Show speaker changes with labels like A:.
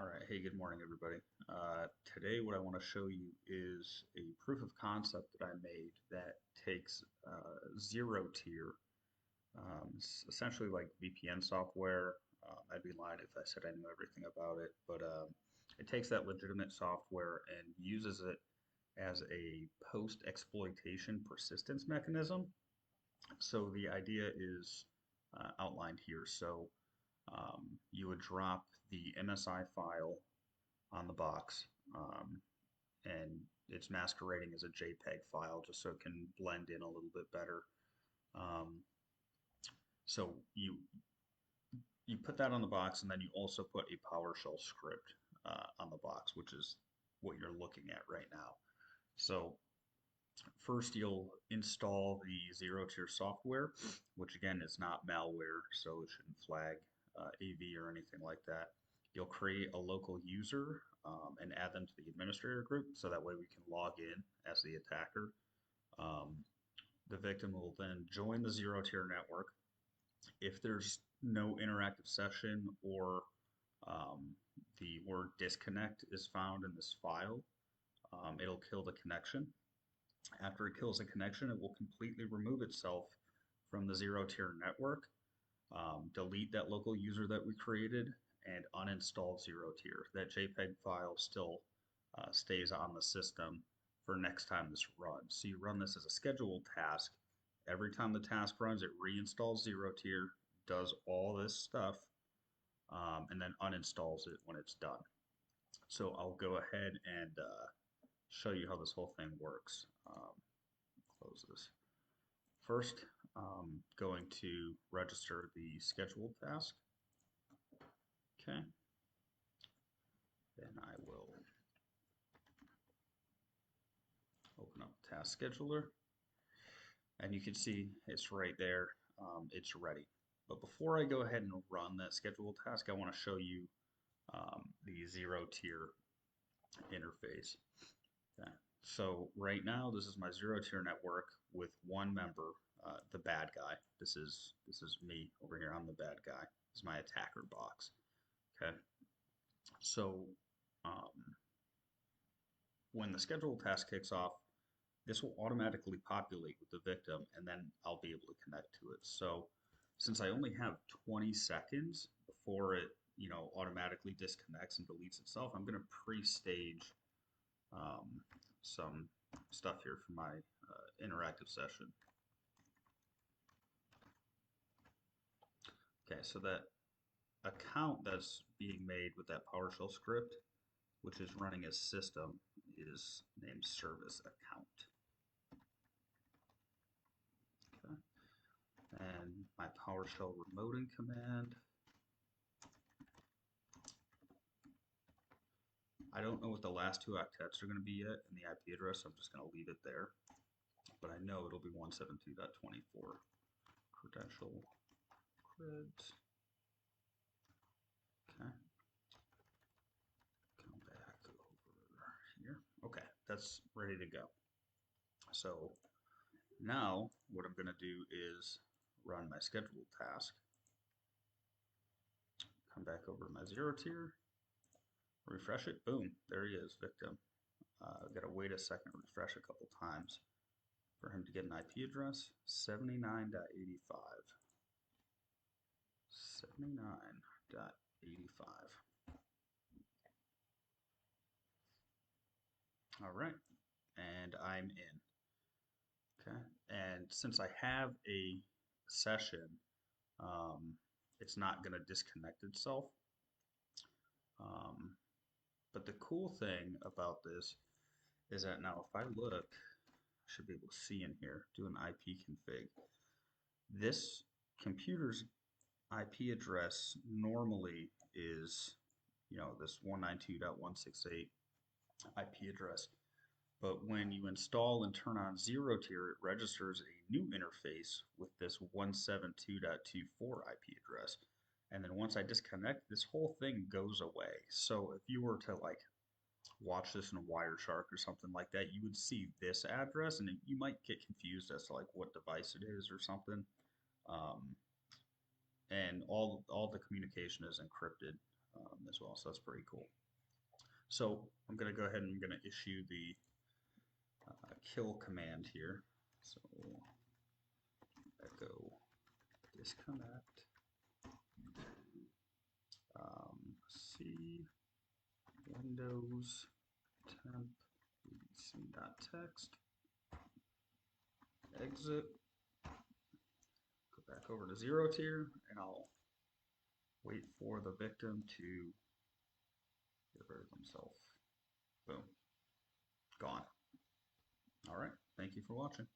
A: All right, hey, good morning, everybody. Today, what I want to show you is a proof of concept that I made that takes ZeroTier, it's essentially like VPN software. I'd be lying if I said I knew everything about it, but it takes that legitimate software and uses it as a post-exploitation persistence mechanism. So the idea is outlined here. So you would drop the MSI file on the box, and it's masquerading as a JPEG file just so it can blend in a little bit better. Um, so you put that on the box, and then you also put a PowerShell script on the box, which is what you're looking at right now. So first, you'll install the ZeroTier software, which again is not malware, so it shouldn't flag AV or anything like that. You'll create a local user and add them to the administrator group, so that way we can log in as the attacker. Um, the victim will then join the ZeroTier network. If there's no interactive session or the word disconnect is found in this file, it'll kill the connection. After it kills a connection, it will completely remove itself from the ZeroTier network, delete that local user that we created, and uninstall ZeroTier. That JPEG file still stays on the system for next time this runs. So you run this as a scheduled task. Every time the task runs, it reinstalls ZeroTier, does all this stuff, and then uninstalls it when it's done. So I'll go ahead and show you how this whole thing works. Close this. First, going to register the scheduled task. Okay. Then I will open up Task Scheduler, and you can see it's right there. It's ready. But before I go ahead and run that scheduled task, I want to show you the ZeroTier interface. Okay. So right now, this is my ZeroTier network with one member, the bad guy. This is me over here. I'm the bad guy. This is my attacker box. Okay. So when the scheduled task kicks off, this will automatically populate with the victim, and then I'll be able to connect to it. So since I only have 20 seconds before it, automatically disconnects and deletes itself, I'm going to pre-stage some stuff here for my interactive session. Okay, so that account that's being made with that PowerShell script, which is running as system, is named service account. Okay. And my PowerShell remoting command. I don't know what the last two octets are going to be yet in the IP address, so I'm just going to leave it there. But I know it'll be 172.24. Credential creds. Okay. Come back over here. Okay, that's ready to go. So now what I'm going to do is run my scheduled task. Come back over to my ZeroTier. Refresh it. Boom. There he is, victim. Got to wait a second, refresh a couple times for him to get an IP address. 79.85. 79.85. All right, and I'm in. Okay, and since I have a session, it's not going to disconnect itself. But the cool thing about this is that now if I look, I should be able to see in here, do an IP config. This computer's IP address normally is, this 192.168 IP address. But when you install and turn on ZeroTier, it registers a new interface with this 172.24 IP address. And then once I disconnect, this whole thing goes away. So if you were to watch this in a Wireshark or something like that, you would see this address, and you might get confused as to what device it is or something. And all the communication is encrypted as well, so that's pretty cool. So I'm going to go ahead and I'm going to issue the kill command here. So echo disconnect C Windows temp vbc.txt exit, go back over to ZeroTier, and I'll wait for the victim to get rid of themselves. Boom, gone. All right, thank you for watching.